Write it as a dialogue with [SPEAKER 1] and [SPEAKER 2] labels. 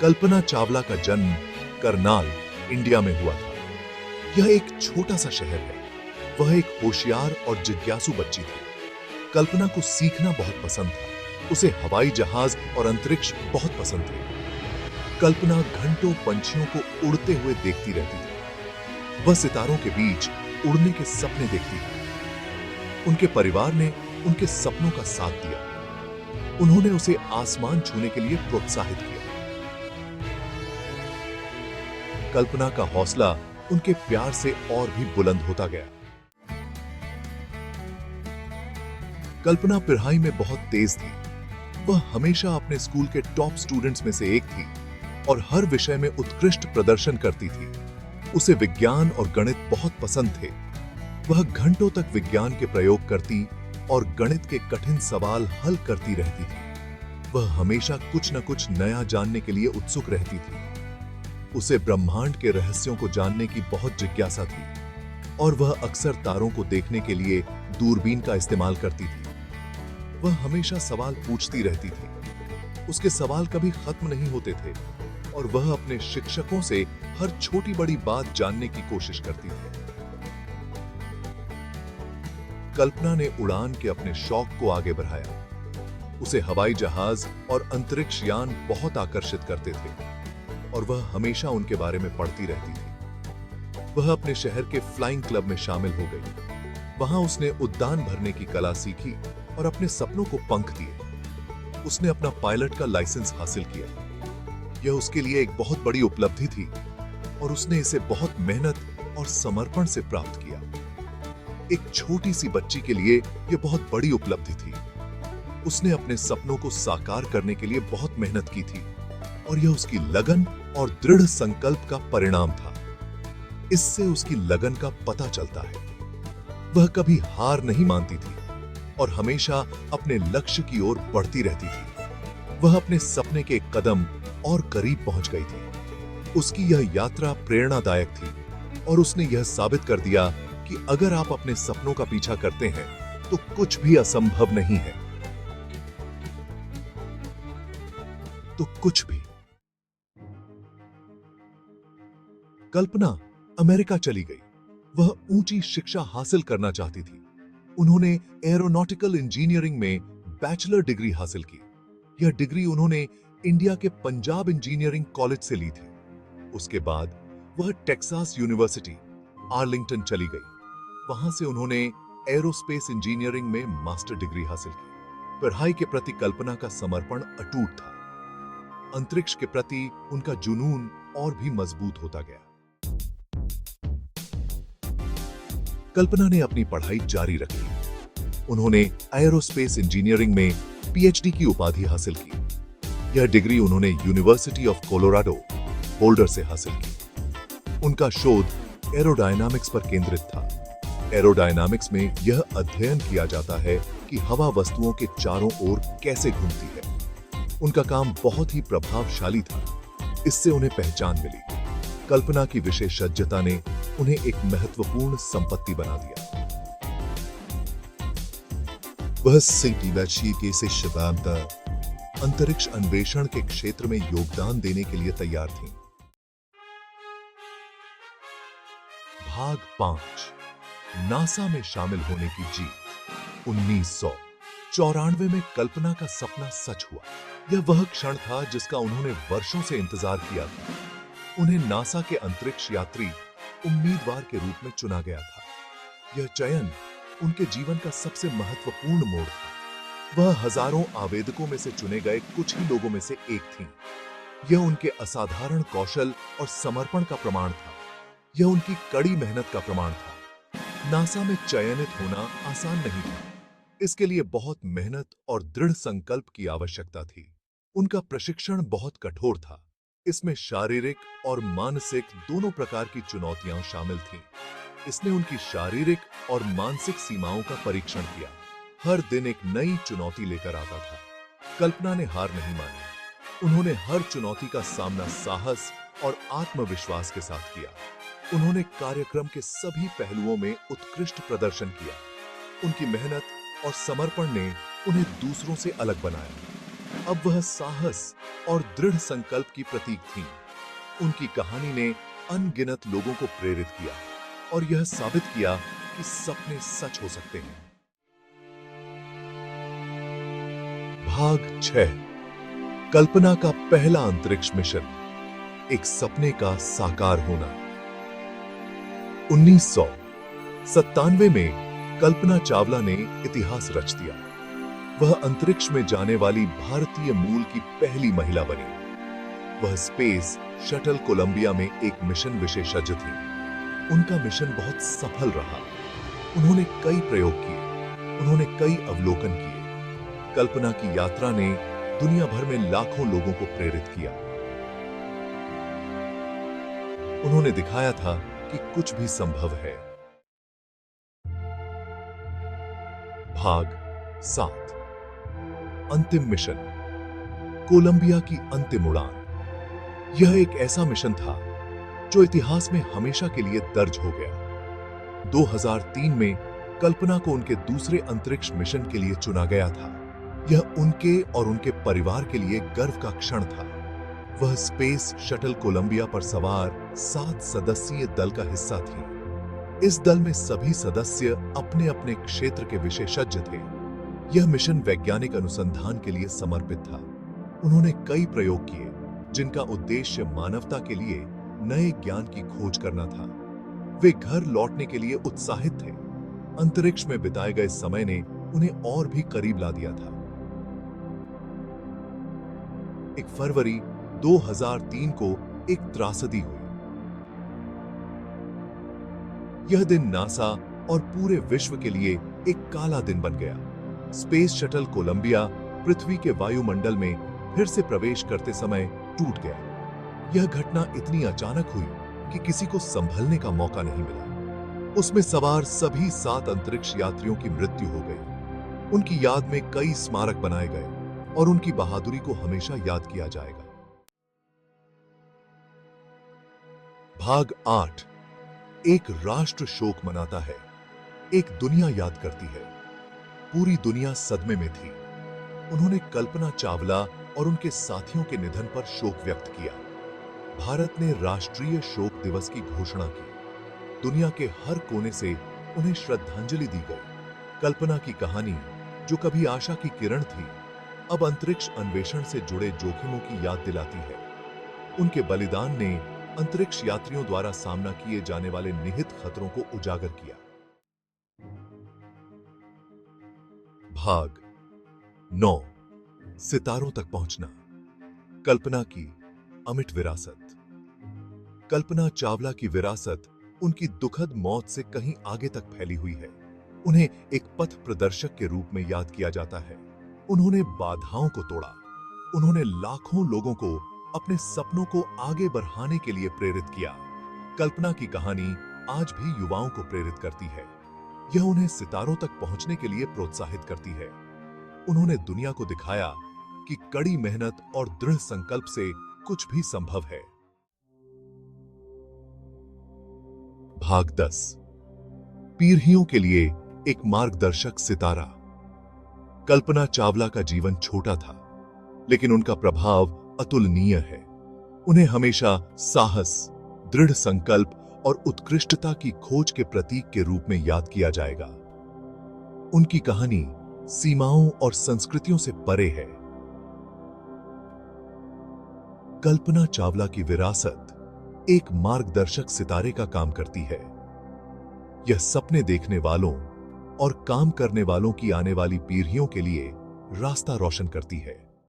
[SPEAKER 1] कल्पना चावला का जन्म करनाल, इंडिया में हुआ था। यह एक छोटा सा शहर है। वह एक होशियार और जिज्ञासु बच्ची थी। कल्पना को सीखना बहुत पसंद था। उसे हवाई जहाज और अंतरिक्ष बहुत पसंद थे। कल्पना घंटों पंछियों को उड़ते हुए देखती रहती थी। वह सितारों के बीच उड़ने के सपने देखती थी। उनके परिवार ने उनके सपनों का साथ दिया। उन्होंने उसे आसमान छूने के लिए प्रोत्साहित किया। कल्पना का हौसला उनके प्यार से और भी बुलंद होता गया। कल्पना पढ़ाई में बहुत तेज थी। वह हमेशा अपने स्कूल के टॉप स्टूडेंट्स में से एक थी और हर विषय में उत्कृष्ट प्रदर्शन करती थी। उसे विज्ञान और गणित बहुत पसंद थे। वह घंटों तक विज्ञान के प्रयोग करती और गणित के कठिन सवाल हल करती रहती थी। वह हमेशा कुछ न कुछ नया जानने के लिए उत्सुक रहती थी। उसे ब्रह्मांड के रहस्यों को जानने की बहुत जिज्ञासा थी और वह अक्सर तारों को देखने के लिए दूरबीन का इस्तेमाल करती थी। वह हमेशा सवाल पूछती रहती थी। उसके सवाल कभी खत्म नहीं होते थे और वह अपने शिक्षकों से हर छोटी बड़ी बात जानने की कोशिश करती थी। कल्पना ने उड़ान के अपने शौक को आगे बढ़ाया। उसे हवाई जहाज और अंतरिक्ष यान बहुत आकर्षित करते थे और वह हमेशा उनके बारे में पढ़ती रहती थी। वह अपने शहर के फ्लाइंग क्लब में शामिल हो गई। वहां उसने उड़ान भरने की कला सीखी और अपने सपनों को पंख दिए। उसने अपना पायलट का लाइसेंस हासिल किया। यह उसके लिए एक बहुत बड़ी उपलब्धि थी और उसने इसे बहुत मेहनत और समर्पण से प्राप्त किया। एक छोटी सी बच्ची के लिए यह बहुत बड़ी उपलब्धि थी। उसने अपने सपनों को साकार करने के लिए बहुत मेहनत की थी और यह उसकी लगन और दृढ़ संकल्प का परिणाम था। इससे उसकी लगन का पता चलता है। वह कभी हार नहीं मानती थी और हमेशा अपने लक्ष्य की ओर बढ़ती रहती थी। वह अपने सपने के एक कदम और करीब पहुंच गई थी। उसकी यह यात्रा प्रेरणादायक थी और उसने यह साबित कर दिया कि अगर आप अपने सपनों का पीछा करते हैं तो कुछ भी असंभव नहीं है। तो कुछ भी। कल्पना अमेरिका चली गई। वह ऊंची शिक्षा हासिल करना चाहती थी। उन्होंने एरोनॉटिकल इंजीनियरिंग में बैचलर डिग्री हासिल की। यह डिग्री उन्होंने इंडिया के पंजाब इंजीनियरिंग कॉलेज से ली थी। उसके बाद वह टेक्सास यूनिवर्सिटी, आर्लिंगटन चली गई। वहां से उन्होंने एरोस्पेस इंजीनियरिंग में मास्टर डिग्री हासिल की। पढ़ाई के प्रति कल्पना का समर्पण अटूट था। अंतरिक्ष के प्रति उनका जुनून और भी मजबूत होता गया। कल्पना ने अपनी पढ़ाई जारी रखी। उन्होंने एरोस्पेस इंजीनियरिंग में पीएचडी की उपाधि हासिल की। यह डिग्री उन्होंने यूनिवर्सिटी ऑफ कोलोराडो, बोल्डर से हासिल की। उनका शोध एरोडायनामिक्स पर केंद्रित था। एरोडायनामिक्स में यह अध्ययन किया जाता है कि हवा वस्तुओं के चारों ओर कैसे घूमती है। उनका काम बहुत ही प्रभावशाली था। इससे उन्हें पहचान मिली। कल्पना की विशेषज्ञता ने उन्हें एक महत्वपूर्ण संपत्ति बना दिया। वह अंतरिक्ष अन्वेषण के क्षेत्र में योगदान देने के लिए तैयार थीं। भाग 5, नासा में शामिल होने की जीत। 1994 में कल्पना का सपना सच हुआ। यह वह क्षण था जिसका उन्होंने वर्षों से इंतजार किया था। उन्हें नासा के अंतरिक्ष यात्री उम्मीदवार के रूप में चुना गया था। यह चयन उनके जीवन का सबसे महत्वपूर्ण मोड़ था। वह हजारों आवेदकों में से चुने गए कुछ ही लोगों में से एक थीं। यह उनके असाधारण कौशल और समर्पण का प्रमाण था। यह उनकी कड़ी मेहनत का प्रमाण था। नासा में चयनित होना आसान नहीं था। इसके लिए बहुत मेहनत और दृढ़ संकल्प की आवश्यकता थी। उनका प्रशिक्षण बहुत कठोर था। इसमें शारीरिक और मानसिक दोनों प्रकार की चुनौतियां शामिल थीं। इसने उनकी शारीरिक और मानसिक सीमाओं का परीक्षण किया। हर दिन एक नई चुनौती लेकर आता था। कल्पना ने हार नहीं मानी। उन्होंने हर चुनौती का सामना साहस और आत्मविश्वास के साथ किया। उन्होंने कार्यक्रम के सभी पहलुओं में उत्कृष्ट प्रदर्शन किया। उनकी मेहनत और समर्पण ने उन्हें दूसरों से अलग बनाया। अब वह साहस और दृढ़ संकल्प की प्रतीक थीं। उनकी कहानी ने अनगिनत लोगों को प्रेरित किया और यह साबित किया कि सपने सच हो सकते हैं। भाग 6। कल्पना का पहला अंतरिक्ष मिशन, एक सपने का साकार होना। 1997 में कल्पना चावला ने इतिहास रच दिया। वह अंतरिक्ष में जाने वाली भारतीय मूल की पहली महिला बनी। वह स्पेस शटल कोलंबिया में एक मिशन विशेषज्ञ थी। उनका मिशन बहुत सफल रहा। उन्होंने कई प्रयोग किए, उन्होंने कई अवलोकन किए। कल्पना की यात्रा ने दुनिया भर में लाखों लोगों को प्रेरित किया। उन्होंने दिखाया था कि कुछ भी संभव है। भाग 7। अंतिम मिशन, कोलंबिया की अंतिम उड़ान। यह एक ऐसा मिशन था जो इतिहास में हमेशा के लिए दर्ज हो गया। 2003 में कल्पना को उनके दूसरे अंतरिक्ष मिशन के लिए चुना गया था। यह उनके और उनके परिवार के लिए गर्व का क्षण था। वह स्पेस शटल कोलंबिया पर सवार 7 सदस्यीय दल का हिस्सा थी। इस दल में सभी सदस्य अपने अपने क्षेत्र के विशेषज्ञ थे। यह मिशन वैज्ञानिक अनुसंधान के लिए समर्पित था। उन्होंने कई प्रयोग किए जिनका उद्देश्य मानवता के लिए नए ज्ञान की खोज करना था। वे घर लौटने के लिए उत्साहित थे। अंतरिक्ष में बिताए गए समय ने उन्हें और भी करीब ला दिया था। 1 फरवरी 2003 को एक त्रासदी हुई। यह दिन नासा और पूरे विश्व के लिए एक काला दिन बन गया। स्पेस शटल कोलंबिया पृथ्वी के वायुमंडल में फिर से प्रवेश करते समय टूट गया। यह घटना इतनी अचानक हुई कि किसी को संभलने का मौका नहीं मिला। उसमें सवार सभी 7 अंतरिक्ष यात्रियों की मृत्यु हो गई। उनकी याद में कई स्मारक बनाए गए और उनकी बहादुरी को हमेशा याद किया जाएगा। भाग 8। एक राष्ट्र शोक मनाता है, एक दुनिया याद करती है। पूरी दुनिया सदमे में थी। उन्होंने कल्पना चावला और उनके साथियों के निधन पर शोक व्यक्त किया। भारत ने राष्ट्रीय शोक दिवस की घोषणा की। दुनिया के हर कोने से उन्हें श्रद्धांजलि दी गई। कल्पना की कहानी, जो कभी आशा की किरण थी, अब अंतरिक्ष अन्वेषण से जुड़े जोखिमों की याद दिलाती है। उनके बलिदान ने अंतरिक्ष यात्रियों द्वारा सामना किए जाने वाले निहित खतरों को उजागर किया। भाग 9। सितारों तक पहुंचना, कल्पना की अमिट विरासत। कल्पना चावला की विरासत उनकी दुखद मौत से कहीं आगे तक फैली हुई है। उन्हें एक पथ प्रदर्शक के रूप में याद किया जाता है। उन्होंने बाधाओं को तोड़ा। उन्होंने लाखों लोगों को अपने सपनों को आगे बढ़ाने के लिए प्रेरित किया। कल्पना की कहानी आज भी युवाओं को प्रेरित करती है। यह उन्हें सितारों तक पहुंचने के लिए प्रोत्साहित करती है। उन्होंने दुनिया को दिखाया कि कड़ी मेहनत और दृढ़ संकल्प से कुछ भी संभव है। भाग 10। पीढ़ियों के लिए एक मार्गदर्शक सितारा। कल्पना चावला का जीवन छोटा था, लेकिन उनका प्रभाव अतुलनीय है। उन्हें हमेशा साहस, दृढ़ संकल्प और उत्कृष्टता की खोज के प्रतीक के रूप में याद किया जाएगा। उनकी कहानी सीमाओं और संस्कृतियों से परे है। कल्पना चावला की विरासत एक मार्गदर्शक सितारे का काम करती है। यह सपने देखने वालों और काम करने वालों की आने वाली पीढ़ियों के लिए रास्ता रोशन करती है।